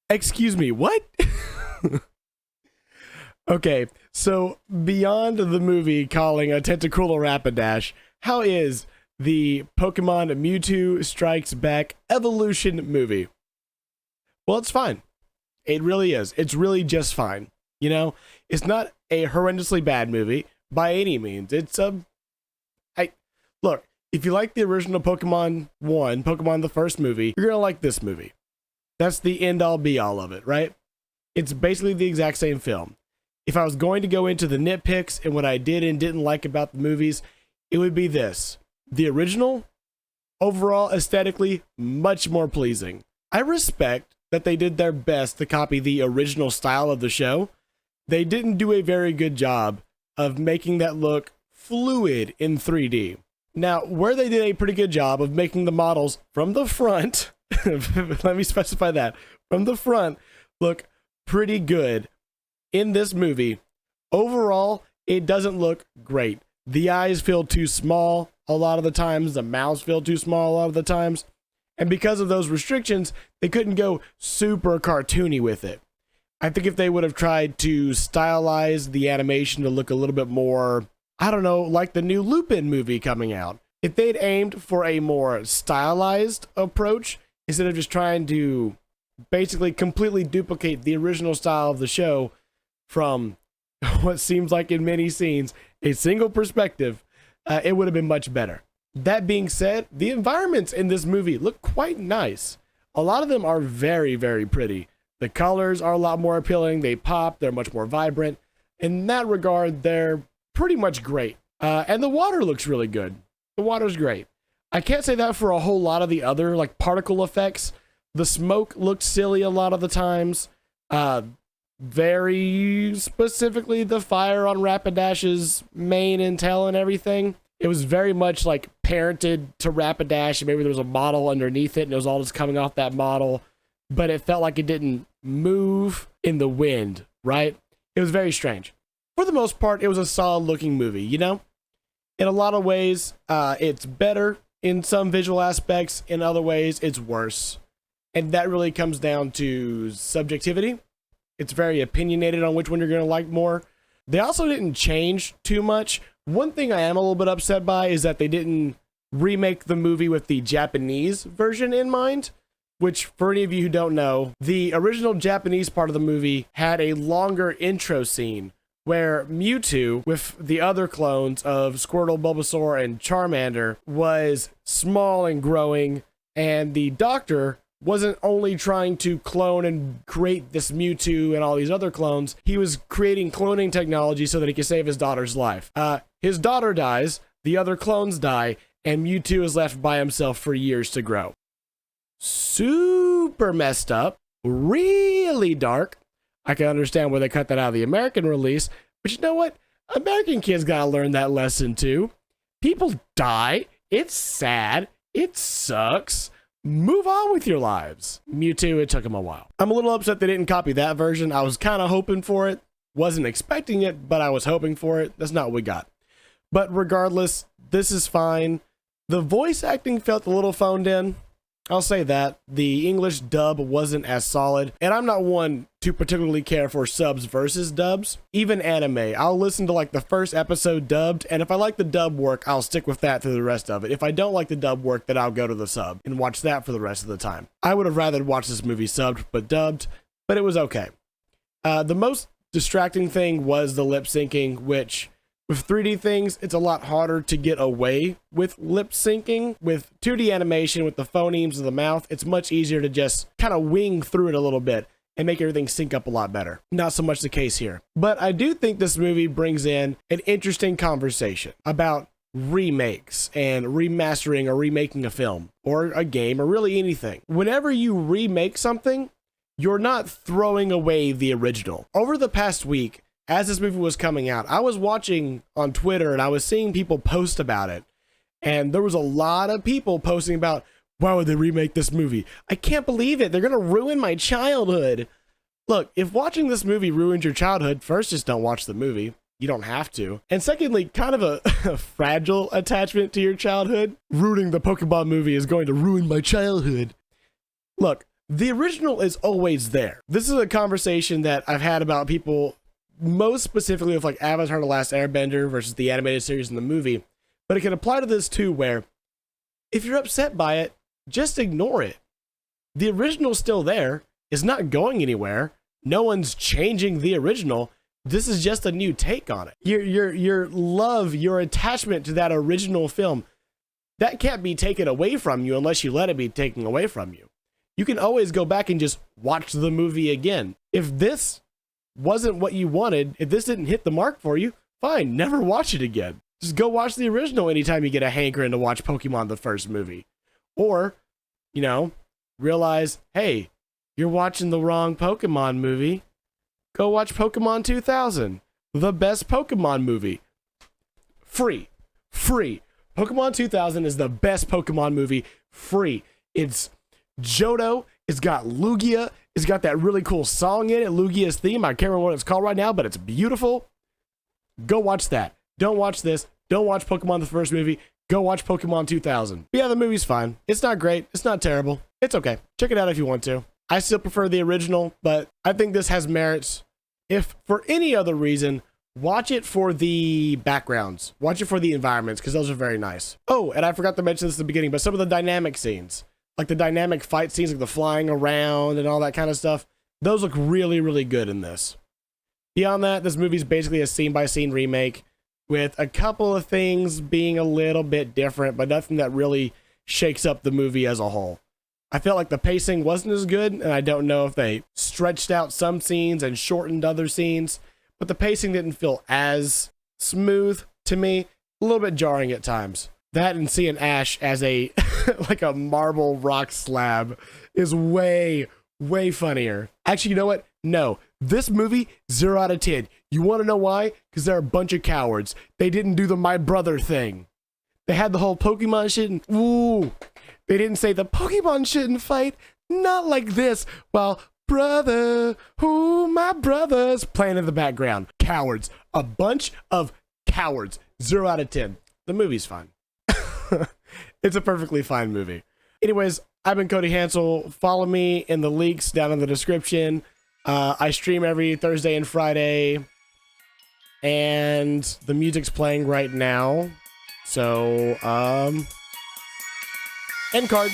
Excuse me, what? Okay, so beyond the movie calling a Tentacruel Rapidash, how is the Pokemon Mewtwo Strikes Back Evolution movie? Well, it's fine. It really is. It's really just fine. You know, it's not a horrendously bad movie by any means. It's look, if you like the original Pokemon 1, Pokemon the first movie, you're going to like this movie. That's the end all be all of it, right? It's basically the exact same film. If I was going to go into the nitpicks and what I did and didn't like about the movies, it would be this. The original, overall, aesthetically, much more pleasing. I respect that they did their best to copy the original style of the show. They didn't do a very good job of making that look fluid in 3D. Now, where they did a pretty good job of making the models from the front, let me specify that, from the front, look pretty good in this movie. Overall, it doesn't look great. The eyes feel too small a lot of the times. The mouths feel too small a lot of the times. And because of those restrictions, they couldn't go super cartoony with it. I think if they would have tried to stylize the animation to look a little bit more, I don't know, like the new Lupin movie coming out, if they'd aimed for a more stylized approach, instead of just trying to basically completely duplicate the original style of the show from what seems like in many scenes a single perspective, it would have been much better. That being said, the environments in this movie look quite nice. A lot of them are very, very pretty. The colors are a lot more appealing. They pop. They're much more vibrant. In that regard, they're pretty much great. And the water looks really good. The water's great. I can't say that for a whole lot of the other like particle effects. The smoke looked silly a lot of the times. Very specifically, the fire on Rapidash's mane and tail and everything. It was very much like parented to Rapidash, and maybe there was a model underneath it, and it was all just coming off that model. But it felt like it didn't move in the wind, right? It was very strange. For the most part, it was a solid-looking movie, you know? In a lot of ways, it's better in some visual aspects. In other ways, it's worse. And that really comes down to subjectivity. It's very opinionated on which one you're going to like more. They also didn't change too much. One thing I am a little bit upset by is that they didn't remake the movie with the Japanese version in mind, which, for any of you who don't know, the original Japanese part of the movie had a longer intro scene where Mewtwo, with the other clones of Squirtle, Bulbasaur, and Charmander, was small and growing, and the doctor wasn't only trying to clone and create this Mewtwo and all these other clones, he was creating cloning technology so that he could save his daughter's life. His daughter dies, the other clones die, and Mewtwo is left by himself for years to grow. Super messed up, really dark. I can understand why they cut that out of the American release, but you know what? American kids gotta learn that lesson too. People die, it's sad, it sucks. Move on with your lives. Mewtwo, it took him a while. I'm a little upset they didn't copy that version. I was kind of hoping for it. Wasn't expecting it, but I was hoping for it. That's not what we got. But regardless, this is fine. The voice acting felt a little phoned in. I'll say that. The English dub wasn't as solid, and I'm not one to particularly care for subs versus dubs. Even anime, I'll listen to like the first episode dubbed, and if I like the dub work, I'll stick with that through the rest of it. If I don't like the dub work, then I'll go to the sub and watch that for the rest of the time. I would have rather watched this movie subbed but dubbed, but it was okay. The most distracting thing was the lip syncing, which with 3D things, it's a lot harder to get away with lip syncing. With 2D animation, with the phonemes of the mouth, it's much easier to just kind of wing through it a little bit and make everything sync up a lot better. Not so much the case here. But I do think this movie brings in an interesting conversation about remakes and remastering or remaking a film or a game or really anything. Whenever you remake something, you're not throwing away the original. Over the past week, as this movie was coming out, I was watching on Twitter and I was seeing people post about it. And there was a lot of people posting about, why would they remake this movie? I can't believe it. They're going to ruin my childhood. Look, if watching this movie ruins your childhood, first, just don't watch the movie. You don't have to. And secondly, kind of a fragile attachment to your childhood. Ruining the Pokemon movie is going to ruin my childhood. Look, The original is always there. This is a conversation that I've had about people, most specifically with like Avatar: The Last Airbender versus the animated series and the movie, but it can apply to this too, where if you're upset by it, just ignore it. The original's still there. It's not going anywhere. No one's changing the original. This is just a new take on it. Your love, your attachment to that original film, that can't be taken away from you unless you let it be taken away from you. You can always go back and just watch the movie again. If this wasn't what you wanted, if this didn't hit the mark for you, fine, never watch it again. Just go watch the original anytime you get a hankering to watch Pokemon the first movie. Or, you know, realize, hey, you're watching the wrong Pokemon movie. Go watch Pokemon 2000, the best Pokemon movie. Free. Pokemon 2000 is the best Pokemon movie. Free. It's Johto, it's got Lugia, it's got that really cool song in it, Lugia's theme. I can't remember what it's called right now, but it's beautiful. Go watch that. Don't watch this. Don't watch Pokemon the first movie. Go watch Pokemon 2000. But yeah, the movie's fine. It's not great. It's not terrible. It's okay. Check it out if you want to. I still prefer the original, but I think this has merits. If for any other reason, watch it for the backgrounds. Watch it for the environments, because those are very nice. Oh, and I forgot to mention this at the beginning, but some of the dynamic scenes, like the dynamic fight scenes, like the flying around and all that kind of stuff, those look really, really good in this. Beyond that, this movie's basically a scene-by-scene remake with a couple of things being a little bit different, but nothing that really shakes up the movie as a whole. I felt like the pacing wasn't as good, and I don't know if they stretched out some scenes and shortened other scenes, but the pacing didn't feel as smooth to me, a little bit jarring at times. That and seeing Ash as a like a marble rock slab is way, way funnier. Actually, you know what? No, this movie, 0 out of 10. You want to know why? Because they're a bunch of cowards. They didn't do the my brother thing. They had the whole Pokemon shit and ooh, they didn't say the Pokemon shouldn't fight. Not like this. Well, brother, who my brothers playing in the background. Cowards. A bunch of cowards. 0 out of 10. The movie's fine. It's a perfectly fine movie. Anyways, I've been Cody Hansel. Follow me in the links down in the description. I stream every Thursday and Friday, and the music's playing right now. So, end card.